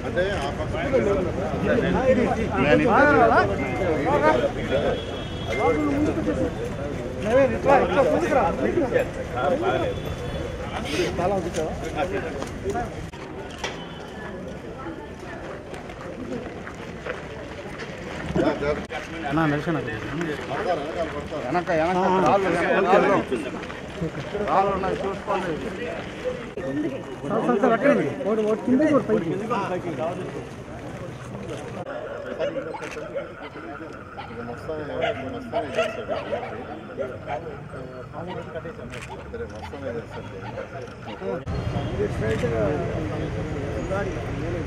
అంటే చూసుకోండి.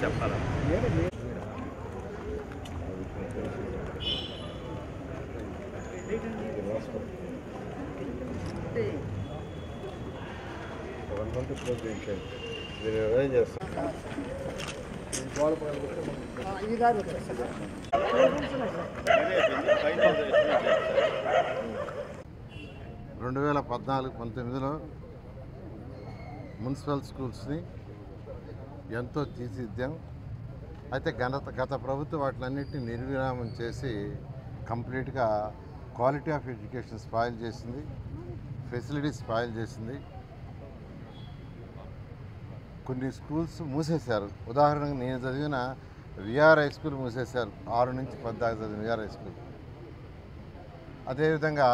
చెప్పాలా 1 month క్లోజ్ చేయండి. మీరు అరేంజ్ చేస్తాను. 2014-19లో మున్సిపల్ స్కూల్స్ని ఎంతో తీర్చిదిద్దాం. అయితే గత ప్రభుత్వం వాటిలన్నింటినీ నిర్విరామం చేసి కంప్లీట్గా క్వాలిటీ ఆఫ్ ఎడ్యుకేషన్ స్పాయిల్ చేసింది, ఫెసిలిటీస్ స్పాయిల్ చేసింది. కొన్ని స్కూల్స్ మూసేశారు. ఉదాహరణకు నేను చదివిన విఆర్ హై స్కూల్ మూసేశారు. 6 నుంచి 10 చదివిన విఆర్ హై స్కూల్. అదేవిధంగా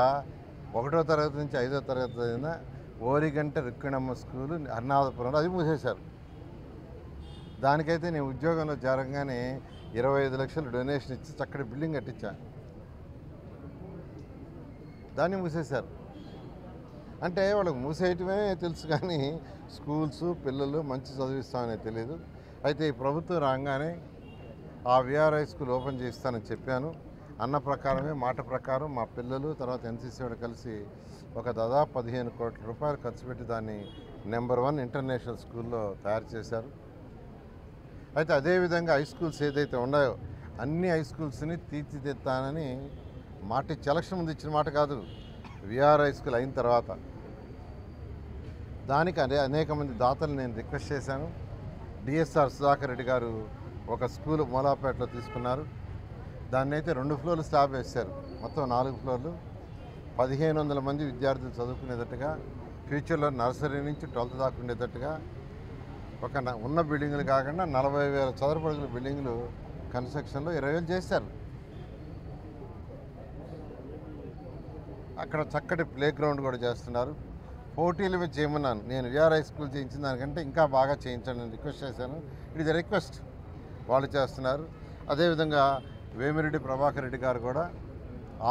1వ తరగతి నుంచి 5వ తరగతి చదివిన ఓరిగంట రుక్కిణమ్మ స్కూలు హర్నాథపురంలో అది మూసేశారు. దానికైతే నేను ఉద్యోగంలో చేరంగానే 25 లక్షలు డొనేషన్ ఇచ్చి చక్కటి బిల్డింగ్ కట్టించాను. దాన్ని మూసేశారు. అంటే వాళ్ళకి మూసేయటమే తెలుసు కానీ స్కూల్స్ పిల్లలు మంచి చదివిస్తామని తెలియదు. అయితే ఈ ప్రభుత్వం రాగానే ఆ విఆర్ హై స్కూల్ ఓపెన్ చేస్తానని చెప్పాను. అన్న ప్రకారమే మాట ప్రకారం మా పిల్లలు తర్వాత ఎన్సీసీ వాడు కలిసి ఒక దాదాపు 15 కోట్ల రూపాయలు ఖర్చు పెట్టి దాన్ని నెంబర్ 1 ఇంటర్నేషనల్ స్కూల్లో తయారు చేశారు. అయితే అదేవిధంగా హై స్కూల్స్ ఏదైతే ఉన్నాయో అన్ని హై స్కూల్స్ని తీర్చిదిద్దానని మాట ఇచ్చి ఎలక్షన్ ముందు ఇచ్చిన మాట కాదు, విఆర్ హై స్కూల్ అయిన తర్వాత. దానికి అనేక మంది దాతలు నేను రిక్వెస్ట్ చేశాను. డిఎస్ఆర్ సుధాకర్ రెడ్డి గారు ఒక స్కూల్ మూలాపేటలో తీసుకున్నారు. దాన్ని అయితే 2 ఫ్లోర్లు స్లాబ్ వేశారు. మొత్తం 4 ఫ్లోర్లు 1500 మంది విద్యార్థులు చదువుకునేటట్టుగా, ఫ్యూచర్లో నర్సరీ నుంచి 12th దాకా ఉండేటట్టుగా ఒక ఉన్న బిల్డింగులు కాకుండా 40,000 చదరపు అడుగుల బిల్డింగులు కన్స్ట్రక్షన్లో 20,000 చేశారు. అక్కడ చక్కటి ప్లే గ్రౌండ్ కూడా చేస్తున్నారు. పోటీలు మీద చేయమన్నాను. నేను విఆర్ హై స్కూల్ చేయించిన దానికంటే ఇంకా బాగా చేయించండి అని రిక్వెస్ట్ చేశాను. It is a request. వాళ్ళు చేస్తున్నారు. అదేవిధంగా వేమిరెడ్డి ప్రభాకర్ రెడ్డి గారు కూడా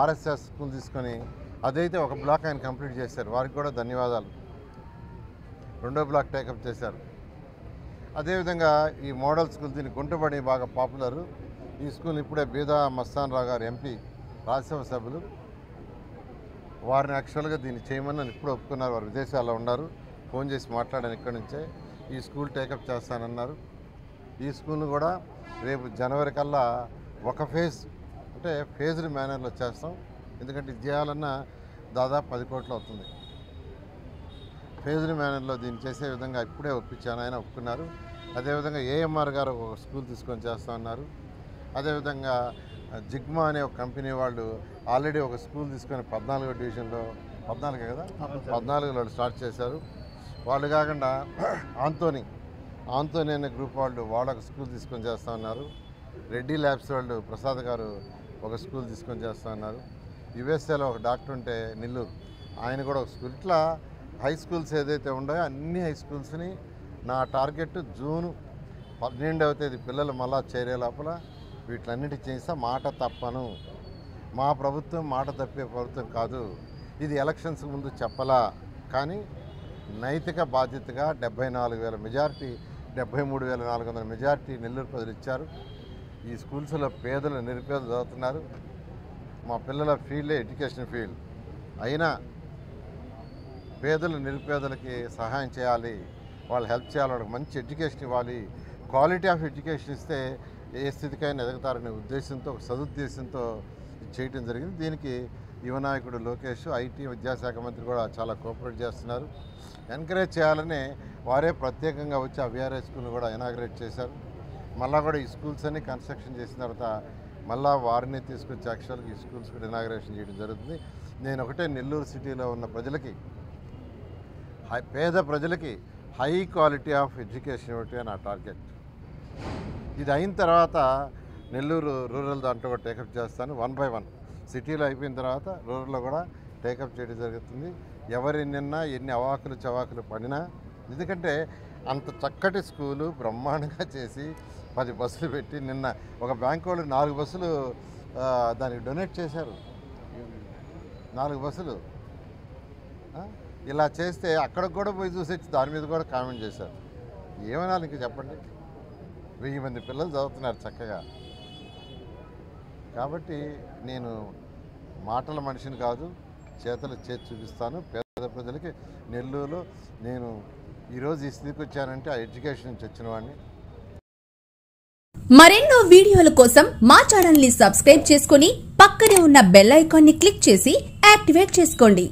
ఆర్ఎస్ఎస్ స్కూల్ తీసుకొని అదైతే ఒక బ్లాక్ ఆయన కంప్లీట్ చేశారు. వారికి కూడా ధన్యవాదాలు. 2వ బ్లాక్ టేకప్ చేశారు. అదేవిధంగా ఈ మోడల్ స్కూల్ దీన్ని గుంటబడి బాగా పాపులరు. ఈ స్కూల్ ఇప్పుడే బీదా మస్తాన్ రావు గారు ఎంపీ రాజ్యసభ సభ్యులు వారిని యాక్చువల్గా దీన్ని చేయమని నన్ను ఇప్పుడు ఒప్పుకున్నారు. వారు విదేశాల్లో ఉన్నారు. ఫోన్ చేసి మాట్లాడాను ఇక్కడి నుంచే. ఈ స్కూల్ టేకప్ చేస్తానన్నారు. ఈ స్కూల్ను కూడా రేపు జనవరి కల్లా ఒక ఫేజ్ అంటే ఫేజ్డ్ మేనర్లో చేస్తాం. ఎందుకంటే ఇది చేయాలన్నా దాదాపు 10 కోట్లు అవుతుంది. ఫేజ్డ్ మేనర్లో దీన్ని చేసే విధంగా ఇప్పుడే ఒప్పించాను. ఆయన ఒప్పుకున్నారు. అదేవిధంగా ఏఎంఆర్ గారు ఒక స్కూల్ తీసుకొని చేస్తామన్నారు. అదేవిధంగా జిగ్మా అనే ఒక కంపెనీ వాళ్ళు ఆల్రెడీ ఒక స్కూల్ తీసుకొని 14వ డివిజన్లో 14 కదా 14లో స్టార్ట్ చేశారు. వాళ్ళు కాకుండా ఆంతోని అనే గ్రూప్ వాళ్ళు ఒక స్కూల్ తీసుకొని చేస్తూ ఉన్నారు. రెడ్డి ల్యాబ్స్ వాళ్ళు ప్రసాద్ గారు ఒక స్కూల్ తీసుకొని చేస్తూ ఉన్నారు. యుఎస్ఏలో ఒక డాక్టర్ ఉంటే నెల్లూరు ఆయన కూడా ఒక స్కూల్. ఇట్లా హై స్కూల్స్ ఏదైతే ఉన్నాయో అన్ని హై స్కూల్స్ని నా టార్గెట్ జూన్ 12వ తేదీ పిల్లలు మళ్ళా చేరే లోపల వీటిలన్నిటి చేస్తా. మాట తప్పను. మా ప్రభుత్వం మాట తప్పే ప్రభుత్వం కాదు. ఇది ఎలక్షన్స్ ముందు చెప్పలా కానీ నైతిక బాధ్యతగా 74,000 మెజారిటీ 73,400 మెజారిటీ నెల్లూరు ప్రజలు ఇచ్చారు. ఈ స్కూల్స్లో పేదలు నిరుపేదలు చదువుతున్నారు. మా పిల్లల ఫీల్డే ఎడ్యుకేషన్ ఫీల్డ్ అయినా పేదలు నిరుపేదలకి సహాయం చేయాలి, వాళ్ళు హెల్ప్ చేయాలి, వాళ్ళకి మంచి ఎడ్యుకేషన్ ఇవ్వాలి. క్వాలిటీ ఆఫ్ ఎడ్యుకేషన్ ఇస్తే ఏ స్థితికైనా ఎదగతారనే ఉద్దేశంతో ఒక సదుద్దేశంతో చేయటం జరిగింది. దీనికి యువనాయకుడు లోకేష్ ఐటీ విద్యాశాఖ మంత్రి కూడా చాలా కోఆపరేట్ చేస్తున్నారు. ఎంకరేజ్ చేయాలని వారే ప్రత్యేకంగా వచ్చి ఆ విఆర్ హై స్కూల్ని కూడా ఇనాగ్రేట్ చేశారు. మళ్ళీ కూడా ఈ స్కూల్స్ అన్ని కన్స్ట్రక్షన్ చేసిన తర్వాత మళ్ళీ వారిని తీసుకొచ్చి యాక్చువల్గా ఈ స్కూల్స్ కూడా ఇనాగ్రేషన్ చేయడం జరుగుతుంది. నేను ఒకటే నెల్లూరు సిటీలో ఉన్న ప్రజలకి, పేద ప్రజలకి హై క్వాలిటీ ఆఫ్ ఎడ్యుకేషన్ ఇవ్వటమే నా టార్గెట్. ఇది అయిన తర్వాత నెల్లూరు రూరల్ దాంట్లో కూడా టేకప్ చేస్తాను. 1 by 1 సిటీలో అయిపోయిన తర్వాత రూరల్లో కూడా టేకప్ చేయడం జరుగుతుంది. ఎవరు ఎన్ని అవాకులు చవాకులు పడినా, ఎందుకంటే అంత చక్కటి స్కూలు బ్రహ్మాండంగా చేసి 10 బస్సులు పెట్టి, నిన్న ఒక బ్యాంక్ వాళ్ళు 4 బస్సులు దానికి డొనేట్ చేశారు. 4 బస్సులు ఇలా చేస్తే అక్కడికి కూడా పోయి చూసి దాని మీద కూడా కామెంట్ చేశారు. ఏమన్నా ఇంక చెప్పండి, 1000 మంది పిల్లలు చదువుతున్నారు చక్కగా. కాబట్టి నేను మాటల మనిషిని కాదు, చేతలు చేసి చూపిస్తాను పేద ప్రజలకి. నెల్లూరులో నేను ఈరోజు ఈ స్థితికి వచ్చానంటే ఆ ఎడ్యుకేషన్ నుంచి వచ్చిన వాడిని. మరెన్నో వీడియోల కోసం మా ఛానల్ ని సబ్స్క్రైబ్ చేసుకుని పక్కనే ఉన్న బెల్ ఐకాన్ ని క్లిక్ చేసి యాక్టివేట్ చేసుకోండి.